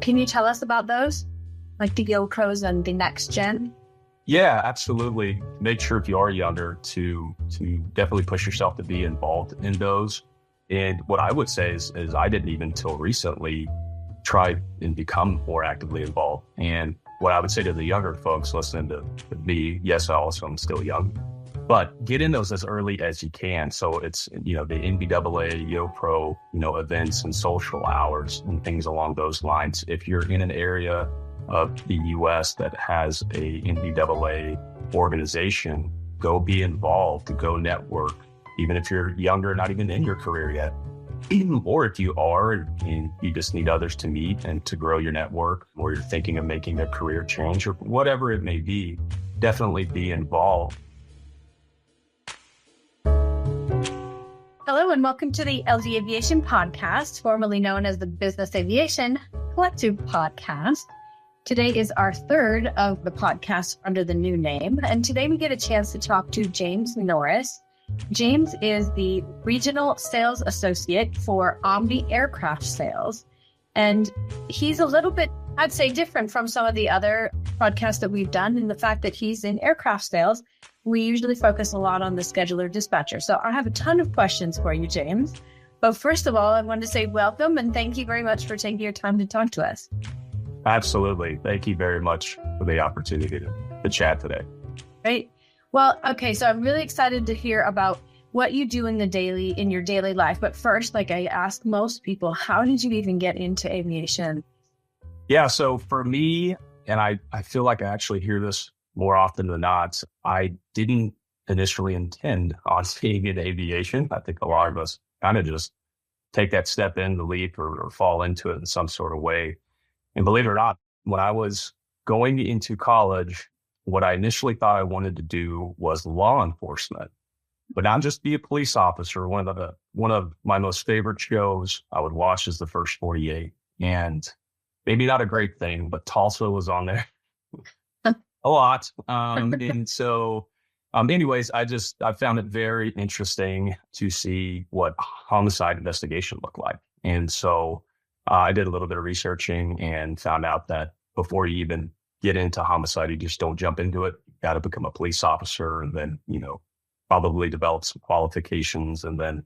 Can you tell us about those? Like the GoPros and the next gen? Yeah, absolutely. Make sure if you are younger to definitely push yourself to be involved in those. And what I would say is I didn't even until recently try and become more actively involved. And what I would say to the younger folks listening to me, yes, I'm still young, but get in those as early as you can. So it's, the NBAA, YoPro, events and social hours and things along those lines. If you're in an area of the U.S. that has a NBAA organization, go be involved, go network, even if you're younger, not even in your career yet. Or if you are and you just need others to meet and to grow your network, or you're thinking of making a career change or whatever it may be, definitely be involved. Hello and welcome to the LD Aviation Podcast, formerly known as the Business Aviation Collective Podcast. Today is our third of the podcast under the new name, and today we get a chance to talk to James Norris. James is the Regional Sales Associate for Omni Aircraft Sales, and he's a little bit, I'd say, different from some of the other podcasts that we've done in the fact that he's in aircraft sales. We usually focus a lot on the scheduler dispatcher. So I have a ton of questions for you, James. But first of all, I wanted to say welcome and thank you very much for taking your time to talk to us. Absolutely. Thank you very much for the opportunity to chat today. Great. Well, okay. So I'm really excited to hear about what you do in your daily life. But first, like I ask most people, how did you even get into aviation? Yeah. So for me, and I feel like I actually hear this more often than not, I didn't initially intend on being in aviation. I think a lot of us kind of just take that step in, the leap, or fall into it in some sort of way. And believe it or not, when I was going into college, what I initially thought I wanted to do was law enforcement, but not just be a police officer. One of my most favorite shows I would watch is The First 48. And maybe not a great thing, but Tulsa was on there a lot. And so anyways, I found it very interesting to see what homicide investigation looked like. And so I did a little bit of researching and found out that before you even get into homicide, you just don't jump into it. You got to become a police officer and then, probably develop some qualifications and then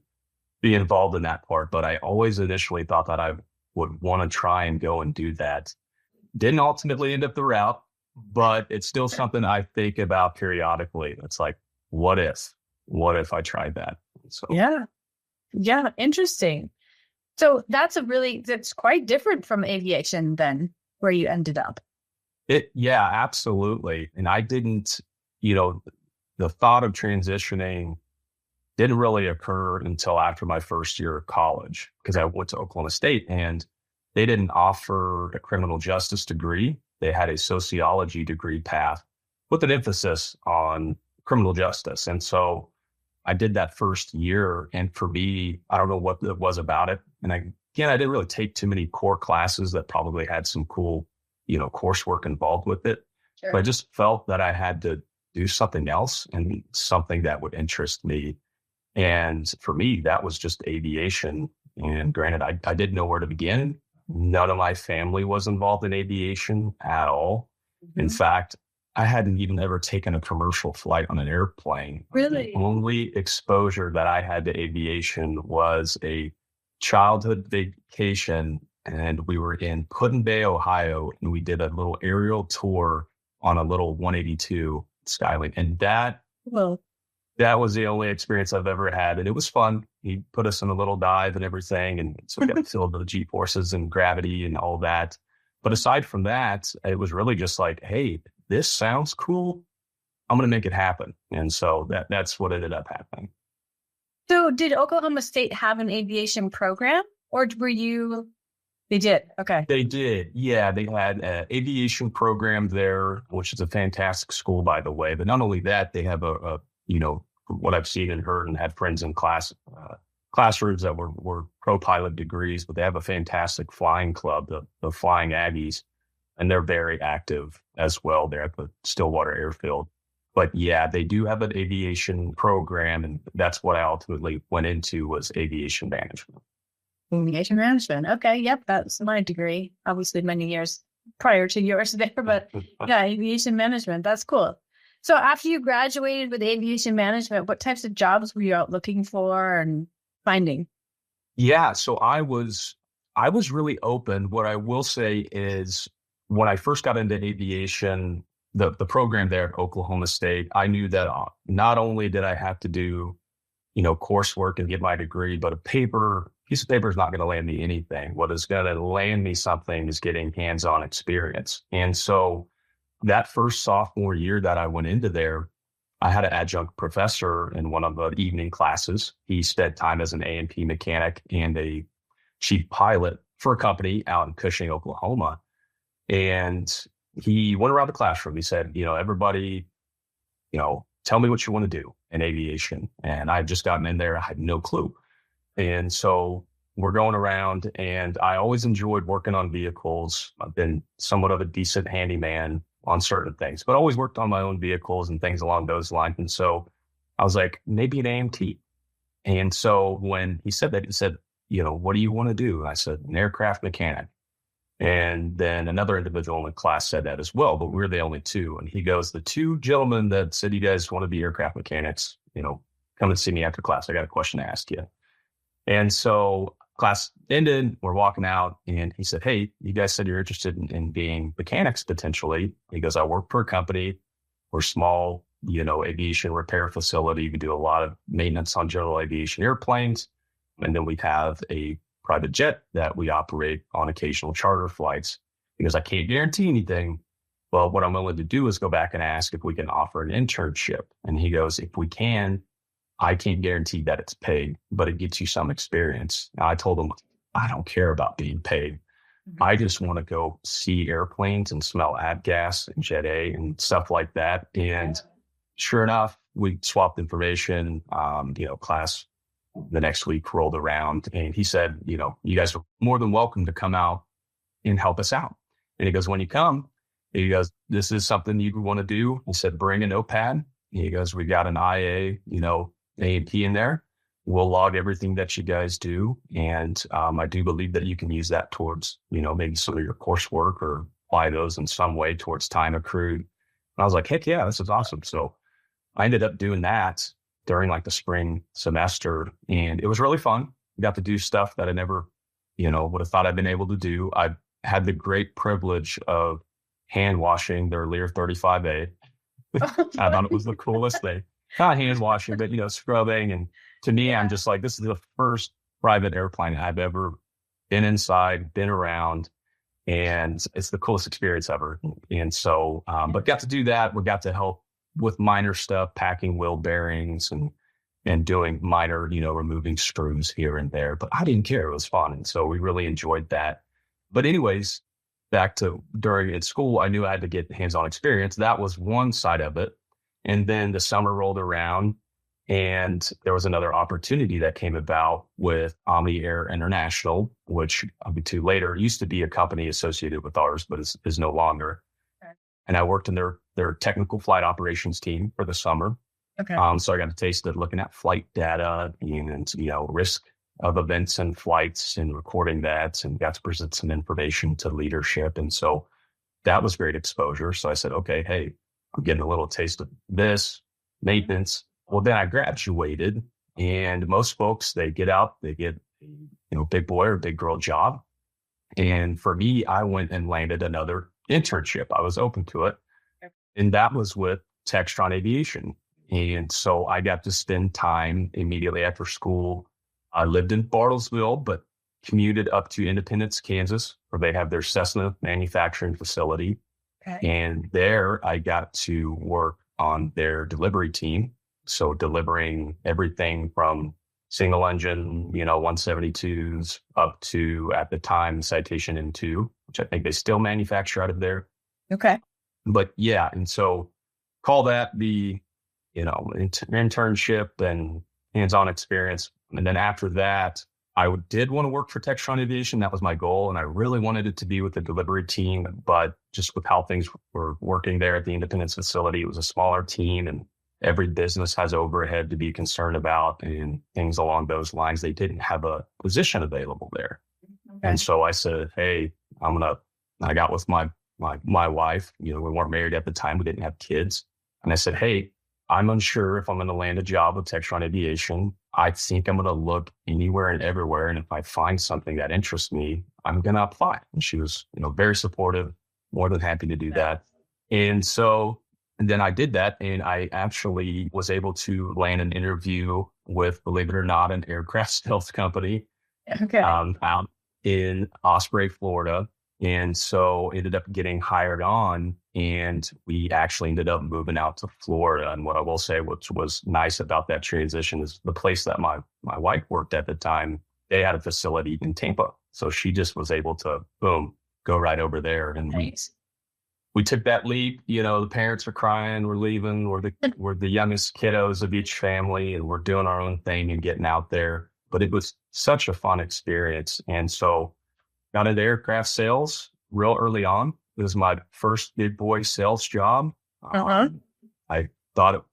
be involved in that part. But I always initially thought that I would want to try and go and do that. Didn't ultimately end up the route, but it's still something I think about periodically. It's like, what if I tried that? So Yeah. Interesting. So that's quite different from aviation then, where you ended up. Yeah, absolutely. And I didn't, the thought of transitioning didn't really occur until after my first year of college, because I went to Oklahoma State and they didn't offer a criminal justice degree. They had a sociology degree path with an emphasis on criminal justice. And so I did that first year. And for me, I don't know what it was about it. And I didn't really take too many core classes that probably had some cool, coursework involved with it. Sure. But I just felt that I had to do something else and something that would interest me. And for me, that was just aviation. And granted, I didn't know where to begin. None of my family was involved in aviation at all. Mm-hmm. In fact, I hadn't even ever taken a commercial flight on an airplane. Really? The only exposure that I had to aviation was a childhood vacation, and we were in Put-in-Bay, Ohio, and we did a little aerial tour on a little 182 Skylane. And that was the only experience I've ever had. And it was fun. He put us in a little dive and everything. And so we got to feel the G-forces and gravity and all that. But aside from that, it was really just like, hey, this sounds cool. I'm going to make it happen. And so that's what ended up happening. So did Oklahoma State have an aviation program, or were you? They did. Okay. They did. Yeah. They had an aviation program there, which is a fantastic school, by the way. But not only that, they have what I've seen and heard and had friends in classrooms that were pro pilot degrees, but they have a fantastic flying club, the Flying Aggies, and they're very active as well. They're at the Stillwater Airfield. But yeah, they do have an aviation program, and that's what I ultimately went into was aviation management. Aviation management. Okay. Yep. That's my degree. Obviously many years prior to yours there, but yeah, aviation management. That's cool. So after you graduated with aviation management, what types of jobs were you out looking for and finding? Yeah, so I was really open. What I will say is when I first got into aviation, the program there at Oklahoma State, I knew that not only did I have to do, coursework and get my degree, but a piece of paper is not going to land me anything. What is going to land me something is getting hands-on experience. And so that first sophomore year that I went into there, I had an adjunct professor in one of the evening classes. He spent time as an A&P mechanic and a chief pilot for a company out in Cushing, Oklahoma. And he went around the classroom. He said, everybody, tell me what you want to do in aviation. And I had just gotten in there. I had no clue. And so we're going around, and I always enjoyed working on vehicles. I've been somewhat of a decent handyman on certain things, but always worked on my own vehicles and things along those lines. And so I was like, maybe an AMT. And so when he said that, he said, what do you want to do? And I said, an aircraft mechanic. And then another individual in the class said that as well, but we're the only two. And he goes, the two gentlemen that said you guys want to be aircraft mechanics, come and see me after class. I got a question to ask you. And so class ended, we're walking out, and he said, hey, you guys said you're interested in being mechanics potentially. He goes, I work for a company. We're small, aviation repair facility. We do a lot of maintenance on general aviation airplanes. And then we have a private jet that we operate on occasional charter flights. He goes, I can't guarantee anything. Well, what I'm willing to do is go back and ask if we can offer an internship. And he goes, if we can, I can't guarantee that it's paid, but it gets you some experience. Now, I told him, I don't care about being paid. I just want to go see airplanes and smell avgas and Jet A and stuff like that. And sure enough, we swapped information. Class the next week rolled around, and he said, you guys are more than welcome to come out and help us out. And he goes, when you come, he goes, this is something you want to do. He said, bring a notepad. He goes, we got an IA, A&P in there. We'll log everything that you guys do. And I do believe that you can use that towards, maybe some of your coursework or apply those in some way towards time accrued. And I was like, heck yeah, this is awesome. So I ended up doing that during like the spring semester, and it was really fun. Got to do stuff that I never, would have thought I'd been able to do. I had the great privilege of hand washing their Lear 35A. I thought it was the coolest thing. Not hand washing, but, scrubbing. And to me, I'm just like, this is the first private airplane I've ever been inside, been around, and it's the coolest experience ever. And so, but got to do that. We got to help with minor stuff, packing wheel bearings and doing minor, removing screws here and there. But I didn't care. It was fun. And so we really enjoyed that. But anyways, back to during in school, I knew I had to get hands-on experience. That was one side of it. And then the summer rolled around, and there was another opportunity that came about with Omni Air International, which I'll get to later. It used to be a company associated with ours, but is no longer. Okay. And I worked in their technical flight operations team for the summer. Okay. So I got a taste of looking at flight data and, risk of events and flights and recording that, and got to present some information to leadership. And so that was great exposure. So I said, okay, hey, I'm getting a little taste of this maintenance. Well, then I graduated, and most folks, they get out, they get, big boy or big girl job. And for me, I went and landed another internship. I was open to it. And that was with Textron Aviation. And so I got to spend time immediately after school. I lived in Bartlesville, but commuted up to Independence, Kansas, where they have their Cessna manufacturing facility. Okay. And there I got to work on their delivery team. So delivering everything from single engine, 172s up to, at the time, Citation M2, which I think they still manufacture out of there. Okay. But yeah, and so call that the, internship and hands-on experience. And then after that, I did want to work for Textron Aviation. That was my goal. And I really wanted it to be with the delivery team. But just with how things were working there at the Independence facility, it was a smaller team. And every business has overhead to be concerned about and things along those lines. They didn't have a position available there. Okay. And so I said, hey, I got with my wife, we weren't married at the time. We didn't have kids. And I said, hey, I'm unsure if I'm going to land a job with Textron Aviation. I think I'm going to look anywhere and everywhere. And if I find something that interests me, I'm going to apply. And she was, very supportive, more than happy to do that. And then I did that. And I actually was able to land an interview with, believe it or not, an aircraft sales company out in Osprey, Florida. And so ended up getting hired on, and we actually ended up moving out to Florida. And what I will say, which was nice about that transition, is the place that my wife worked at the time, they had a facility in Tampa. So she just was able to, boom, go right over there. And nice. we took that leap. The parents are crying, we're leaving, we're the youngest kiddos of each family, and we're doing our own thing and getting out there. But it was such a fun experience. And so got into aircraft sales real early on. It was my first big boy sales job. I thought,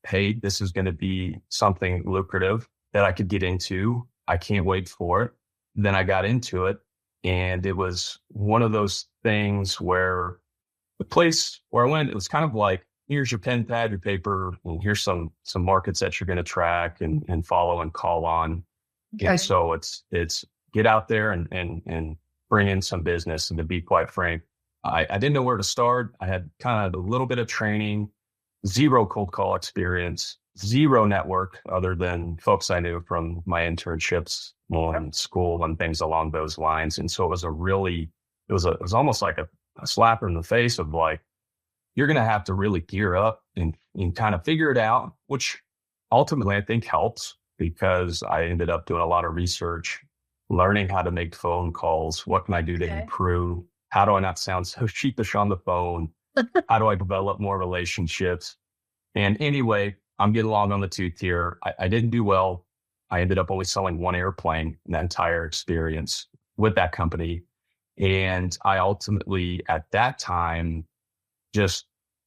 hey, this is going to be something lucrative that I could get into. I can't wait for it. Then I got into it, and it was one of those things where the place where I went, it was kind of like, here's your pen, pad, your paper, and here's some markets that you're going to track and follow and call on. Okay. And so it's get out there and bring in some business. And to be quite frank, I didn't know where to start. I had kind of a little bit of training, zero cold call experience, zero network other than folks I knew from my internships in school and things along those lines. And so it was it was almost like a slapper in the face of like, you're going to have to really gear up and kind of figure it out, which ultimately I think helps, because I ended up doing a lot of research, learning how to make phone calls. What can I do to improve? How do I not sound so sheepish on the phone? How do I develop more relationships? And anyway, I'm getting along on the tooth here. I didn't do well. I ended up only selling one airplane in that entire experience with that company. And I ultimately, at that time,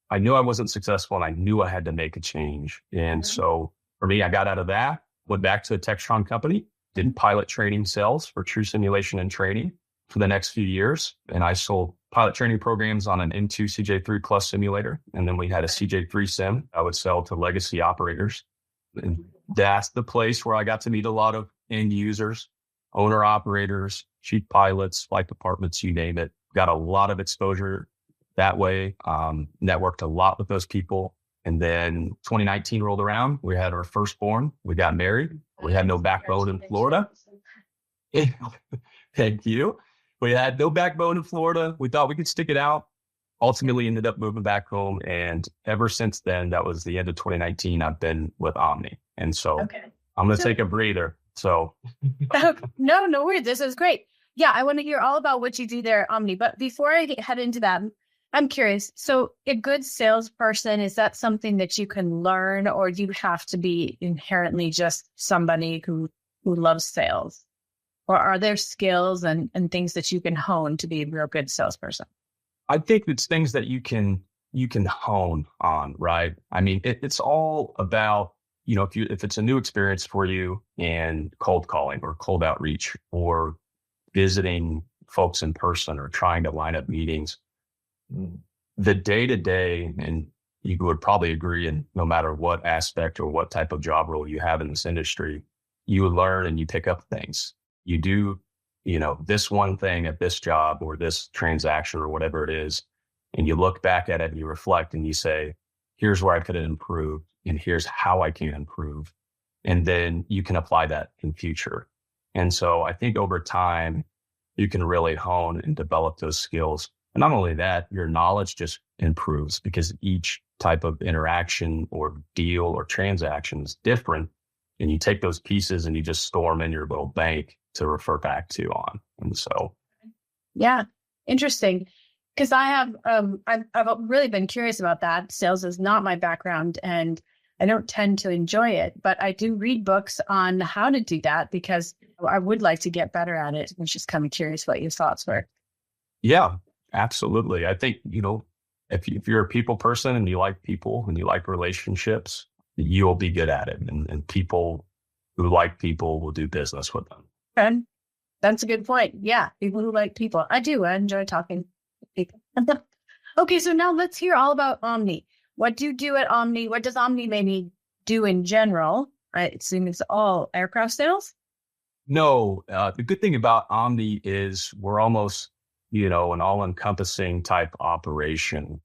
I knew I wasn't successful, and I knew I had to make a change. And so for me, I got out of that, went back to a Textron company, did pilot training sales for true simulation and training for the next few years. And I sold pilot training programs on an N2 CJ3 Plus simulator. And then we had a CJ3 sim I would sell to legacy operators. And that's the place where I got to meet a lot of end users, owner operators, chief pilots, flight departments, you name it. Got a lot of exposure that way, networked a lot with those people. And then 2019 rolled around. We had our firstborn. We got married. We had no backbone in Florida. Thank you. We had no backbone in Florida. We thought we could stick it out. Ultimately ended up moving back home. And ever since then, that was the end of 2019, I've been with Omni. And so I'm going to take a breather. So no worries. This is great. Yeah, I want to hear all about what you do there at Omni. But before I head into that, I'm curious. So a good salesperson, is that something that you can learn, or do you have to be inherently just somebody who loves sales? Or are there skills and things that you can hone to be a real good salesperson? I think it's things that you can hone on, right? I mean, it's all about, if it's a new experience for you in cold calling or cold outreach or visiting folks in person or trying to line up meetings, the day-to-day, and you would probably agree, and no matter what aspect or what type of job role you have in this industry, you learn and you pick up things. You do, this one thing at this job or this transaction or whatever it is, and you look back at it and you reflect and you say, here's where I could have improved and here's how I can improve. And then you can apply that in future. And so I think over time, you can really hone and develop those skills. And not only that, your knowledge just improves because each type of interaction or deal or transaction is different. And you take those pieces and you just store them in your little bank to refer back to on. And so. Yeah, interesting. Because I've really been curious about that. Sales is not my background and I don't tend to enjoy it, but I do read books on how to do that because I would like to get better at it. I'm just kind of curious what your thoughts were. Yeah, absolutely. I think, if you're a people person and you like people and you like relationships, you'll be good at it. And people who like people will do business with them. And that's a good point. Yeah. People who like people. I do. I enjoy talking to people. Okay. So now let's hear all about Omni. What do you do at Omni? What does Omni maybe do in general? I assume it's all aircraft sales. No, the good thing about Omni is we're almost, an all-encompassing type operation.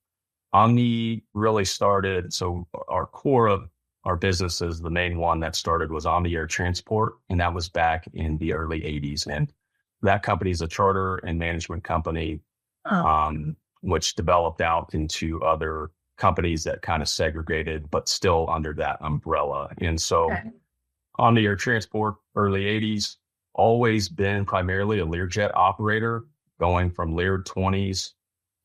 Omni really started, so our core of our businesses, the main one that started was Omni Air Transport, and that was back in the early 80s. And that company is a charter and management company, which developed out into other companies that kind of segregated, but still under that umbrella. And so Omni Air Transport, early 80s, always been primarily a Learjet operator, going from Lear 20s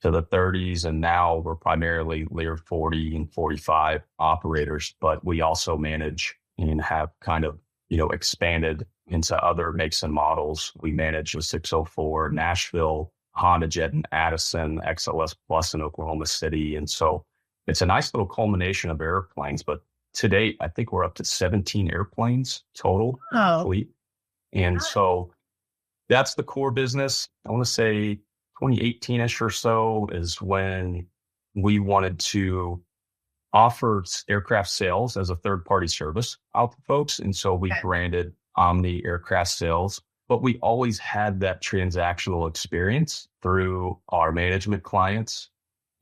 to the 30s. And now we're primarily Lear 40 and 45 operators, but we also manage and have kind of, expanded into other makes and models. We manage the 604 Nashville, Honda Jet in Addison, XLS Plus in Oklahoma City. And so it's a nice little culmination of airplanes, but to date, I think we're up to 17 airplanes total fleet. And so that's the core business. I want to say 2018-ish or so is when we wanted to offer aircraft sales as a third-party service out to folks. And so we branded Omni Aircraft Sales, but we always had that transactional experience through our management clients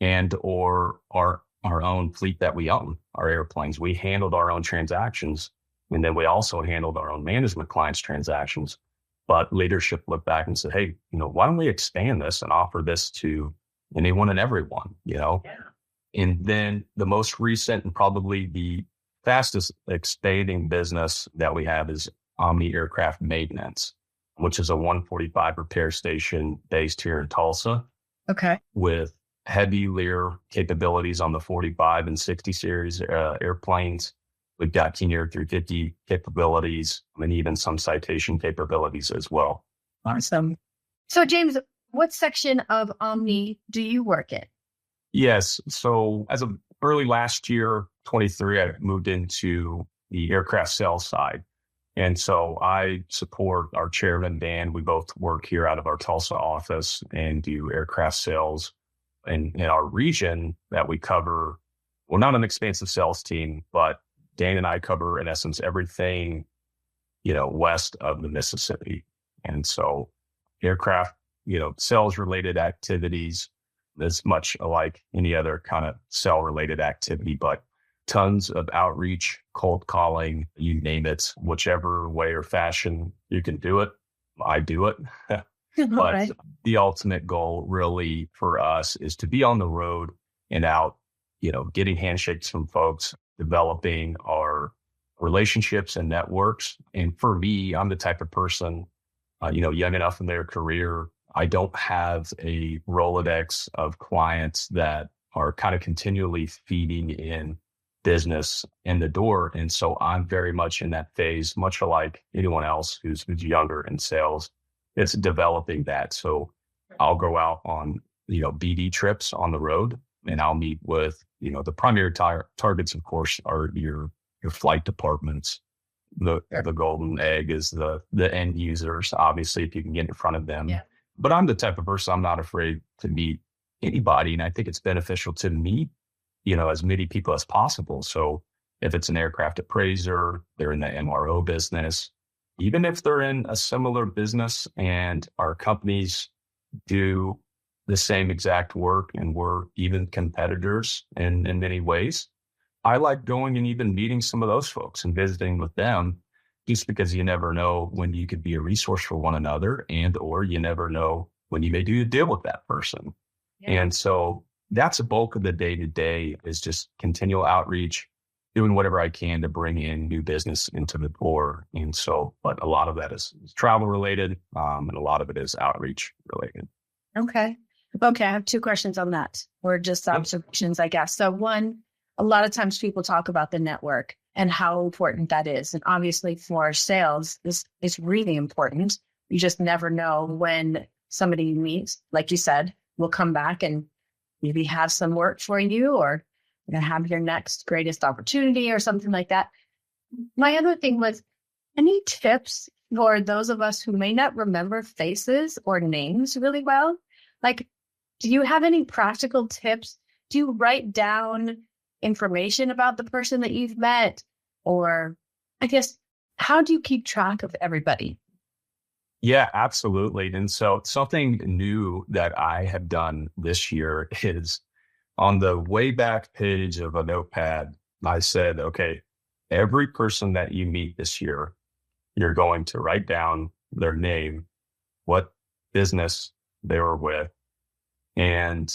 and or our own fleet that we own, our airplanes. We handled our own transactions, and then we also handled our own management clients' transactions. But leadership looked back and said, hey, why don't we expand this and offer this to anyone and everyone, And then the most recent and probably the fastest expanding business that we have is Omni Aircraft Maintenance, which is a 145 repair station based here in Tulsa. Okay. With heavy Lear capabilities on the 45 and 60 series airplanes. We've got King Air 350 capabilities and even some citation capabilities as well. Awesome. So James, what section of Omni do you work in? Yes. So as of early last year, 23, I moved into the aircraft sales side. And so I support our chairman, Dan. We both work here out of our Tulsa office and do aircraft sales. And in our region that we cover, we're not an expansive sales team, but Dan and I cover, in essence, everything, west of the Mississippi. And so aircraft, sales-related activities is much like any other kind of sell-related activity, but tons of outreach, cold calling, you name it, whichever way or fashion you can do it, I do it. But the ultimate goal really for us is to be on the road and out, getting handshakes from folks, developing our relationships and networks. And for me, I'm the type of person, young enough in their career, I don't have a Rolodex of clients that are kind of continually feeding in business in the door. And so I'm very much in that phase, much like anyone else who's younger in sales. It's developing that. So I'll go out on, BD trips on the road, and I'll meet with, the primary targets, of course, are your flight departments. The golden egg is the end users, obviously, if you can get in front of them. Yeah. But I'm the type of person, I'm not afraid to meet anybody. And I think it's beneficial to meet, as many people as possible. So if it's an aircraft appraiser, they're in the MRO business, even if they're in a similar business and our companies do the same exact work and we're even competitors in many ways, I like going and even meeting some of those folks and visiting with them, just because you never know when you could be a resource for one another, and or you never know when you may do a deal with that person. Yeah. And so that's a bulk of the day-to-day is just continual outreach, doing whatever I can to bring in new business into the door. And so, but a lot of that is travel related, and a lot of it is outreach related. Okay. I have two questions on that, or just observations, I guess. So one, a lot of times people talk about the network and how important that is. And obviously for sales, this is really important. You just never know when somebody you meet, like you said, will come back and maybe have some work for you, or have your next greatest opportunity or something like that. My other thing was, any tips for those of us who may not remember faces or names really well? Like, do you have any practical tips? Do you write down information about the person that you've met? Or I guess, how do you keep track of everybody? Yeah, absolutely. And so something new that I have done this year is on the way back page of a notepad, I said, okay, every person that you meet this year, you're going to write down their name, what business they were with. And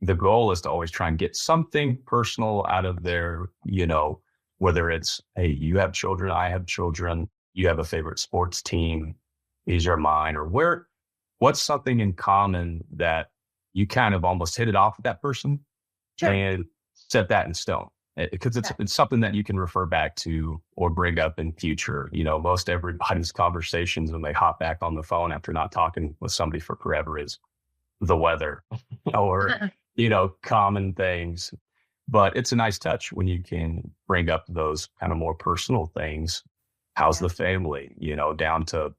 the goal is to always try and get something personal out of their, whether it's, hey, you have children, I have children, you have a favorite sports team, these are mine, or what's something in common that you kind of almost hit it off with that person. Sure. And set that in stone. Because it's something that you can refer back to or bring up in future. Most everybody's conversations when they hop back on the phone after not talking with somebody for forever is the weather or, common things. But it's a nice touch when you can bring up those kind of more personal things. How's the family, down to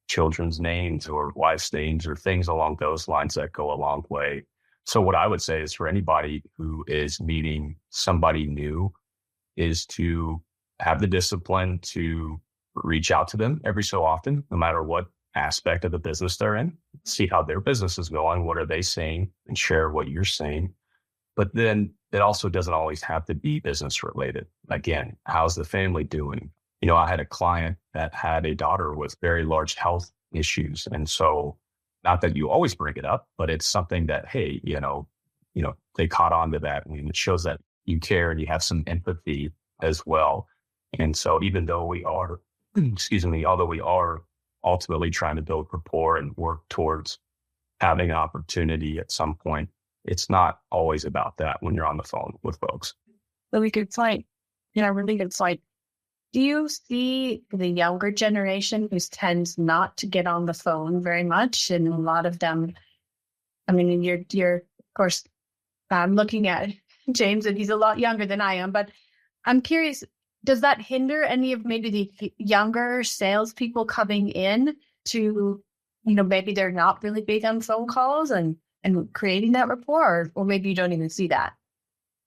children's names or wife's names or things along those lines that go a long way. So what I would say is for anybody who is meeting somebody new is to have the discipline to reach out to them every so often, no matter what aspect of the business they're in, see how their business is going, what are they saying, and share what you're saying. But then it also doesn't always have to be business related. Again, how's the family doing? I had a client that had a daughter with very large health issues. And so not that you always bring it up, but it's something that, hey, they caught on to that. And it shows that you care and you have some empathy as well. And so even though we are, although we are ultimately trying to build rapport and work towards having an opportunity at some point, it's not always about that when you're on the phone with folks. Really good point. Really good point. Do you see the younger generation who tends not to get on the phone very much? And a lot of them, you're of course, I'm looking at James and he's a lot younger than I am, but I'm curious, does that hinder any of maybe the younger salespeople coming in to, maybe they're not really big on phone calls and creating that rapport, or maybe you don't even see that?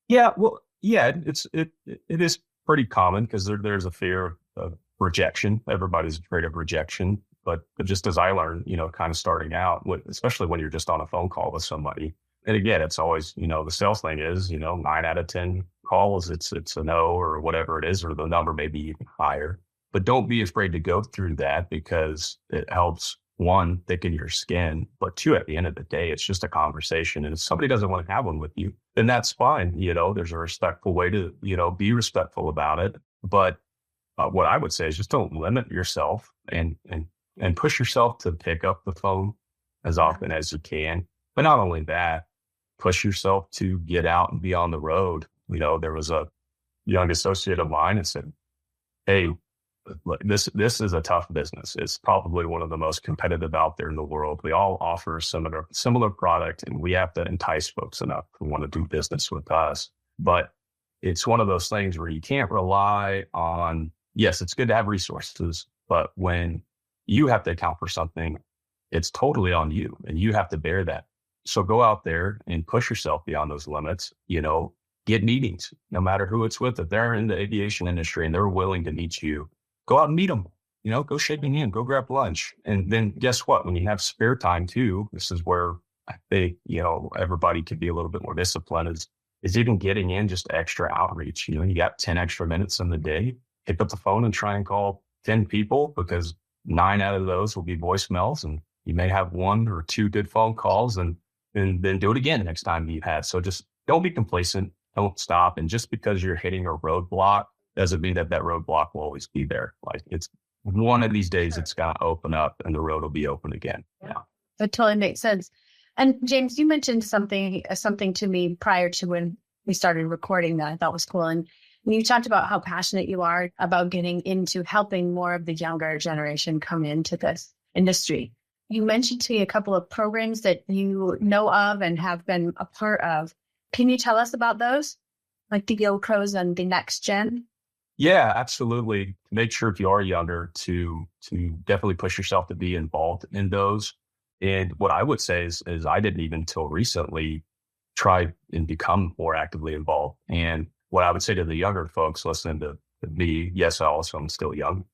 Yeah, well, yeah, it is pretty common because there's a fear of rejection. Everybody's afraid of rejection. But just as I learned, kind of starting out, especially when you're just on a phone call with somebody. And again, it's always, the sales thing is, 9 out of 10 calls, it's a no or whatever it is, or the number may be even higher. But don't be afraid to go through that because it helps, one, thicken your skin. But two, at the end of the day, it's just a conversation. And if somebody doesn't want to have one with you, then that's fine. There's a respectful way to, be respectful about it. But what I would say is just don't limit yourself and push yourself to pick up the phone as often as you can. But not only that, push yourself to get out and be on the road. There was a young associate of mine that said, hey, this is a tough business. It's probably one of the most competitive out there in the world. We all offer similar product, and we have to entice folks enough to want to do business with us. But it's one of those things where you can't rely on, yes, it's good to have resources, but when you have to account for something, it's totally on you and you have to bear that. So go out there and push yourself beyond those limits, get meetings, no matter who it's with. If they're in the aviation industry and they're willing to meet you, go out and meet them, go shake a hand, go grab lunch. And then guess what? When you have spare time too, this is where I think, everybody could be a little bit more disciplined is even getting in just extra outreach. You got 10 extra minutes in the day, pick up the phone and try and call 10 people because 9 out of those will be voicemails and you may have 1 or 2 good phone calls and then do it again next time you have. So just don't be complacent. Don't stop. And just because you're hitting a roadblock doesn't mean that roadblock will always be there. Like it's one of these days, it's going to open up and the road will be open again. Yeah. That totally makes sense. And James, you mentioned something to me prior to when we started recording that I thought was cool. And you talked about how passionate you are about getting into helping more of the younger generation come into this industry. You mentioned to me a couple of programs that you know of and have been a part of. Can you tell us about those? Like the GoPros and the next gen? Yeah, absolutely. Make sure if you are younger to definitely push yourself to be involved in those. And what I would say is I didn't even until recently try and become more actively involved. And what I would say to the younger folks listening to me, yes, I also am still young,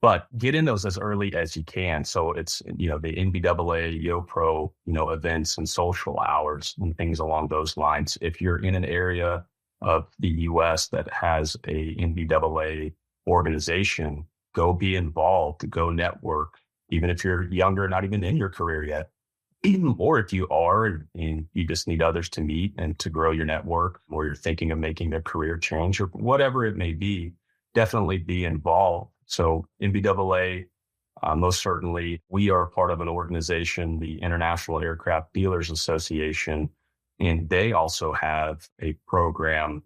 but get in those as early as you can. So it's, the NBAA, YoPro, events and social hours and things along those lines. If you're in an area of the US that has a NBAA organization, go be involved, go network, even if you're younger, not even in your career yet. Or if you are and you just need others to meet and to grow your network, or you're thinking of making a career change or whatever it may be, definitely be involved. So NBAA, most certainly, we are part of an organization, the International Aircraft Dealers Association, and they also have a program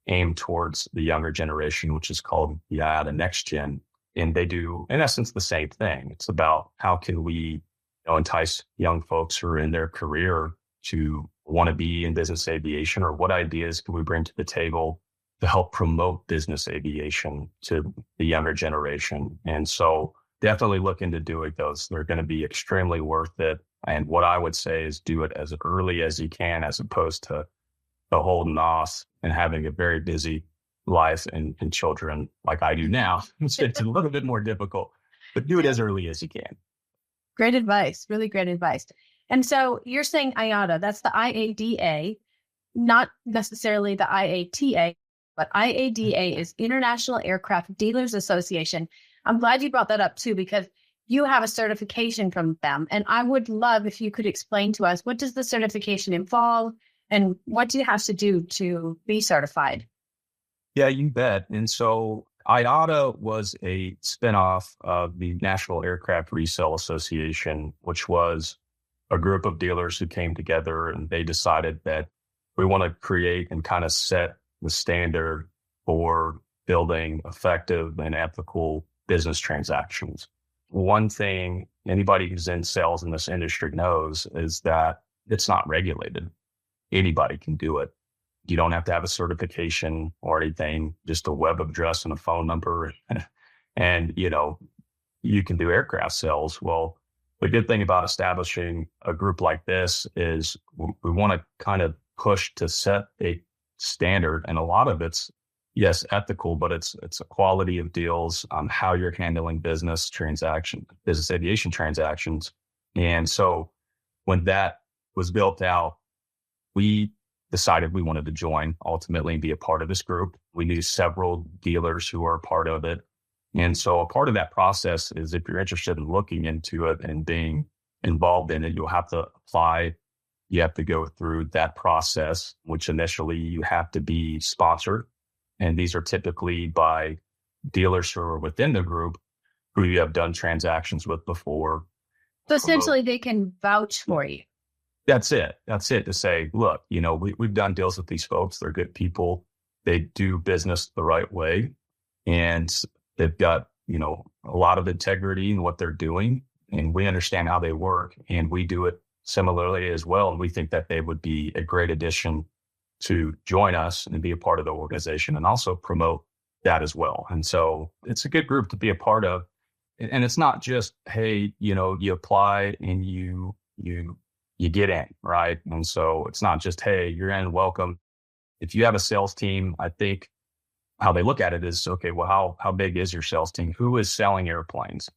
aimed towards the younger generation, which is called the IADA Next Gen. And they do, in essence, the same thing. It's about how can we entice young folks who are in their career to want to be in business aviation, or what ideas can we bring to the table to help promote business aviation to the younger generation. And so definitely look into doing those. They're going to be extremely worth it. And what I would say is do it as early as you can, as opposed to holding off and having a very busy life and children like I do now. It's a little bit more difficult, but do it as early as you can. Great advice. Really great advice. And so you're saying IATA, that's the IADA, not necessarily the IATA, but IADA is International Aircraft Dealers Association. I'm glad you brought that up too, because you have a certification from them. And I would love if you could explain to us, what does the certification involve and what do you have to do to be certified? Yeah, you bet. And so IATA was a spinoff of the National Aircraft Resale Association, which was a group of dealers who came together and they decided that we want to create and kind of set the standard for building effective and ethical business transactions. One thing anybody who's in sales in this industry knows is that it's not regulated. Anybody can do it. You don't have to have a certification or anything, just a web address and a phone number. And, you can do aircraft sales. Well, the good thing about establishing a group like this is we want to kind of push to set a standard. And a lot of it's, yes, ethical, but it's a quality of deals, how you're handling business aviation transactions. And so when that was built out, we decided we wanted to join ultimately and be a part of this group. We knew several dealers who are a part of it. And so a part of that process is if you're interested in looking into it and being involved in it, you'll have to apply. You have to go through that process, which initially you have to be sponsored. And these are typically by dealers who are within the group who you have done transactions with before. So essentially they can vouch for you. That's it. To say, look, we've done deals with these folks. They're good people. They do business the right way. And they've got, a lot of integrity in what they're doing. And we understand how they work. And we do it similarly as well. And we think that they would be a great addition to join us and be a part of the organization and also promote that as well. And so it's a good group to be a part of. And it's not just, hey, you apply and you get in, right? And so it's not just, hey, you're in, welcome. If you have a sales team, I think how they look at it is, okay, well, how big is your sales team? Who is selling airplanes?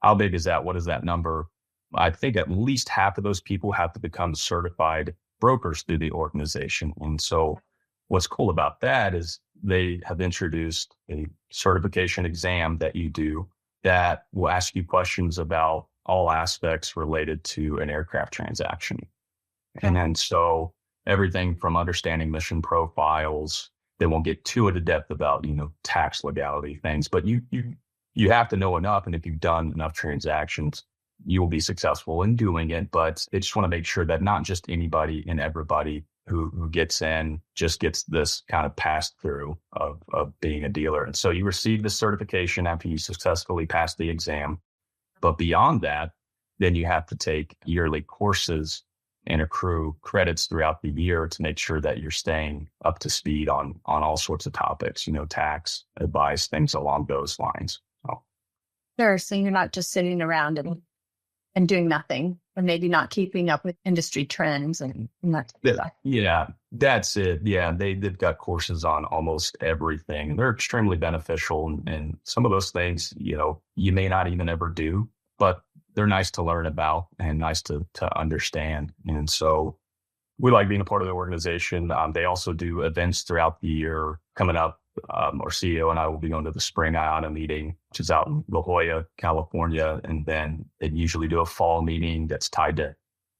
How big is that? What is that number? I think at least half of those people have to become certified brokers through the organization. And so what's cool about that is they have introduced a certification exam that you do that will ask you questions about all aspects related to an aircraft transaction. And then so everything from understanding mission profiles, they won't get too into depth about, tax legality things, but you have to know enough. And if you've done enough transactions, you will be successful in doing it. But they just want to make sure that not just anybody and everybody who gets in just gets this kind of pass through of being a dealer. And so you receive the certification after you successfully pass the exam. But beyond that, then you have to take yearly courses and accrue credits throughout the year to make sure that you're staying up to speed on all sorts of topics, tax, advice, things along those lines. So. Sure. So you're not just sitting around and doing nothing, or maybe not keeping up with industry trends and that type of stuff. Yeah, that's it. Yeah, they've got courses on almost everything. They're extremely beneficial. And some of those things, you may not even ever do, but they're nice to learn about and nice to understand. And so we like being a part of the organization. They also do events throughout the year coming up. Our CEO and I will be going to the spring IADA meeting, which is out in La Jolla, California. And then they usually do a fall meeting that's tied to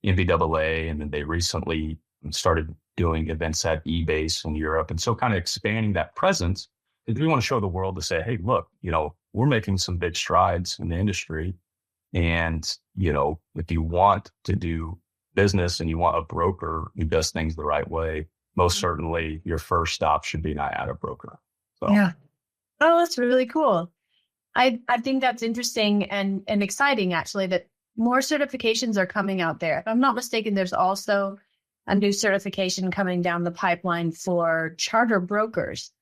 NBAA. And then they recently started doing events at eBase in Europe. And so kind of expanding that presence, because we want to show the world to say, hey, look, we're making some big strides in the industry. And, if you want to do business and you want a broker who does things the right way, most certainly your first stop should be an IATA broker. So. Yeah. Oh, that's really cool. I think that's interesting and exciting, actually, that more certifications are coming out there. If I'm not mistaken, there's also a new certification coming down the pipeline for charter brokers,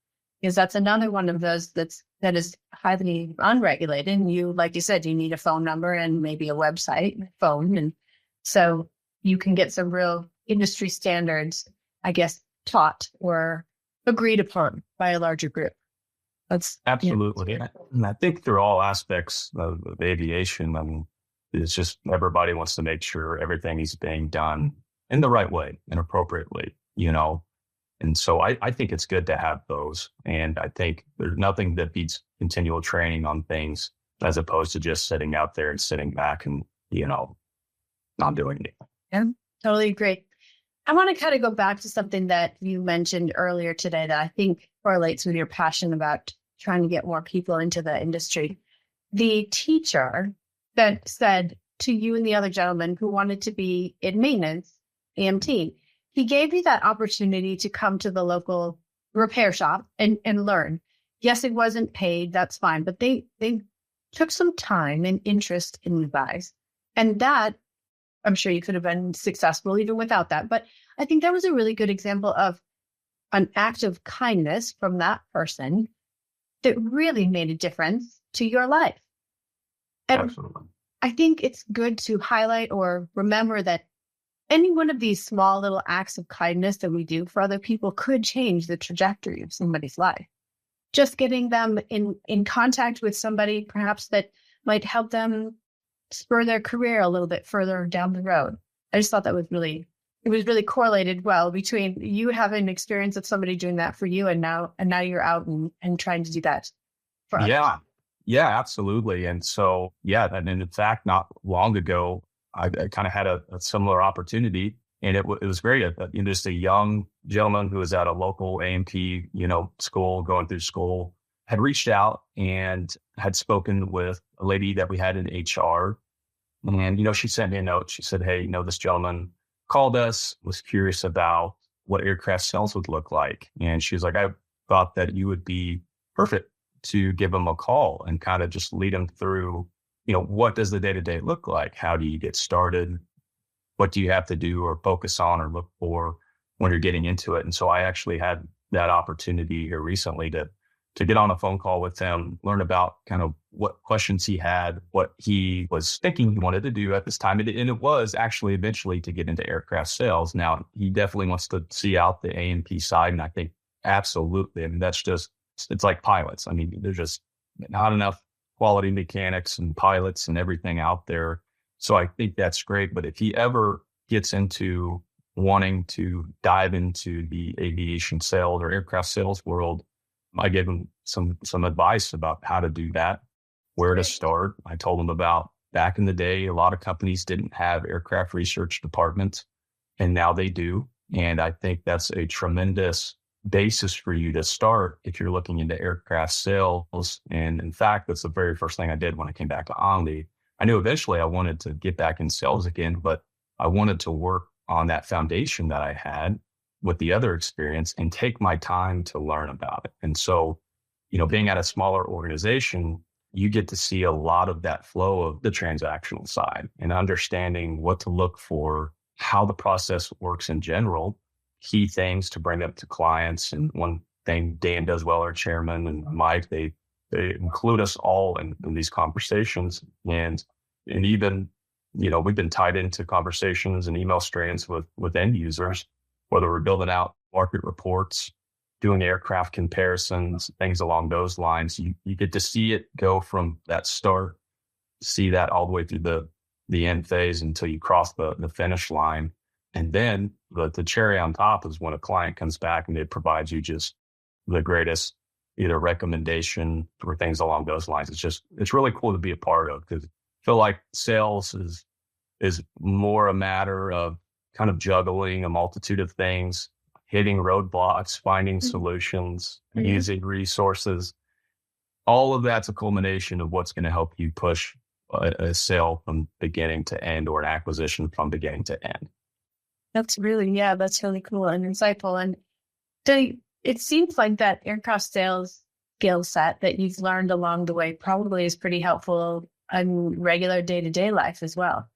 because that's another one of those that is highly unregulated. And you, like you said, you need a phone number and maybe a website, phone. And so you can get some real industry standards, I guess, taught or agreed upon by a larger group. That's absolutely. Yeah. And I think through all aspects of aviation, it's just everybody wants to make sure everything is being done in the right way and appropriately, And so I think it's good to have those. And I think there's nothing that beats continual training on things as opposed to just sitting out there and sitting back and, not doing anything. Yeah, totally agree. I want to kind of go back to something that you mentioned earlier today that I think correlates with your passion about trying to get more people into the industry. The teacher that said to you and the other gentleman who wanted to be in maintenance, EMT, he gave you that opportunity to come to the local repair shop and learn. Yes, it wasn't paid. That's fine. But they took some time and interest in you guys. And that, I'm sure you could have been successful even without that. But I think that was a really good example of an act of kindness from that person that really made a difference to your life. And absolutely. I think it's good to highlight or remember that any one of these small little acts of kindness that we do for other people could change the trajectory of somebody's life. Just getting them in contact with somebody perhaps that might help them spur their career a little bit further down the road. I just thought that was really correlated well between you having an experience of somebody doing that for you and now you're out and trying to do that for others. Yeah, absolutely. And so, and in fact, not long ago, I kind of had a similar opportunity, and it was great. Just a young gentleman who was at a local A&P, school, going through school, had reached out and had spoken with a lady that we had in HR. And, she sent me a note. She said, hey, this gentleman called us, was curious about what aircraft sales would look like. And she was like, I thought that you would be perfect to give him a call and kind of just lead him through, what does the day-to-day look like? How do you get started? What do you have to do or focus on or look for when you're getting into it? And so I actually had that opportunity here recently to get on a phone call with him, learn about kind of what questions he had, what he was thinking he wanted to do at this time. And it was actually eventually to get into aircraft sales. Now, he definitely wants to see out the A&P side. And I think absolutely, it's like pilots. There's just not enough quality mechanics and pilots and everything out there. So I think that's great. But if he ever gets into wanting to dive into the aviation sales or aircraft sales world, I gave him some advice about how to do that, where to start. I told him about back in the day, a lot of companies didn't have aircraft research departments, and now they do. And I think that's a tremendous basis for you to start if you're looking into aircraft sales. And in fact, that's the very first thing I did when I came back to Omni. I knew eventually I wanted to get back in sales again, but I wanted to work on that foundation that I had with the other experience and take my time to learn about it. And so, being at a smaller organization, you get to see a lot of that flow of the transactional side and understanding what to look for, how the process works in general, key things to bring up to clients. And one thing Dan does well, our chairman and Mike, they include us all in these conversations. And even, we've been tied into conversations and email strains with end users, whether we're building out market reports, doing aircraft comparisons, things along those lines. You get to see it go from that start, see that all the way through the end phase until you cross the finish line. And then the cherry on top is when a client comes back and it provides you just the greatest either recommendation or things along those lines. It's really cool to be a part of, because I feel like sales is more a matter of kind of juggling a multitude of things, hitting roadblocks, finding solutions, using resources. All of that's a culmination of what's going to help you push a sale from beginning to end, or an acquisition from beginning to end. That's really cool and insightful. And so it seems like that aircraft sales skill set that you've learned along the way probably is pretty helpful in regular day-to-day life as well.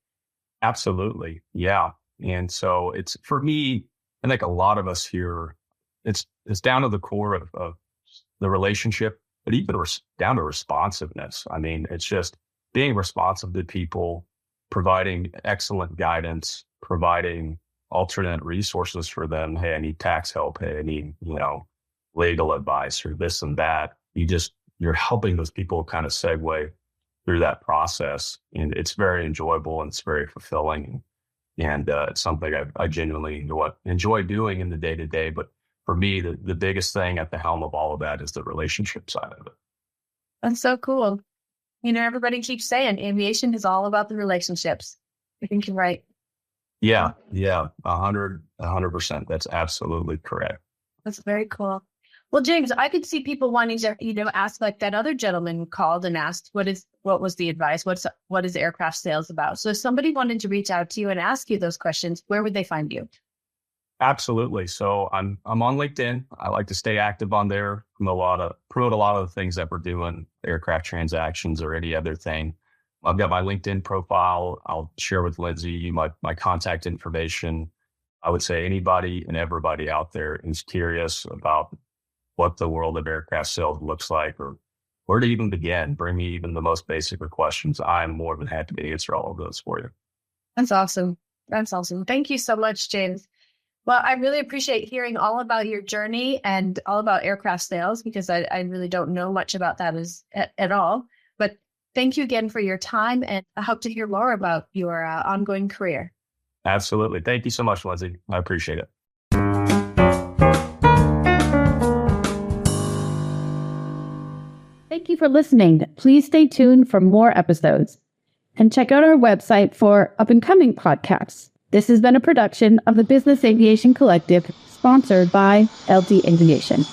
Absolutely. Yeah. And so it's, for me, I think a lot of us here, it's down to the core of the relationship, but even down to responsiveness. I mean, it's just being responsive to people, providing excellent guidance, providing alternate resources for them. Hey, I need tax help. Hey, I need, legal advice or this and that. You're helping those people kind of segue through that process. And it's very enjoyable and it's very fulfilling. And it's something I genuinely enjoy doing in the day-to-day. But for me, the biggest thing at the helm of all of that is the relationship side of it. That's so cool. Everybody keeps saying aviation is all about the relationships. I think you're right. Yeah, 100%. That's absolutely correct. That's very cool. Well, James, I could see people wanting to, ask like that other gentleman called and asked, what was the advice? What is aircraft sales about? So if somebody wanted to reach out to you and ask you those questions, where would they find you? Absolutely. So I'm on LinkedIn. I like to stay active on there, promote a lot of the things that we're doing, aircraft transactions or any other thing. I've got my LinkedIn profile. I'll share with Lindsay my contact information. I would say anybody and everybody out there who's curious about what the world of aircraft sales looks like, or where to even begin, bring me even the most basic of questions. I'm more than happy to answer all of those for you. That's awesome. Thank you so much, James. Well, I really appreciate hearing all about your journey and all about aircraft sales, because I really don't know much about that at all. But thank you again for your time, and I hope to hear more about your ongoing career. Absolutely. Thank you so much, Lindsay. I appreciate it. Thank you for listening. Please stay tuned for more episodes and check out our website for up-and-coming podcasts. This has been a production of the Business Aviation Collective, sponsored by LD Aviation.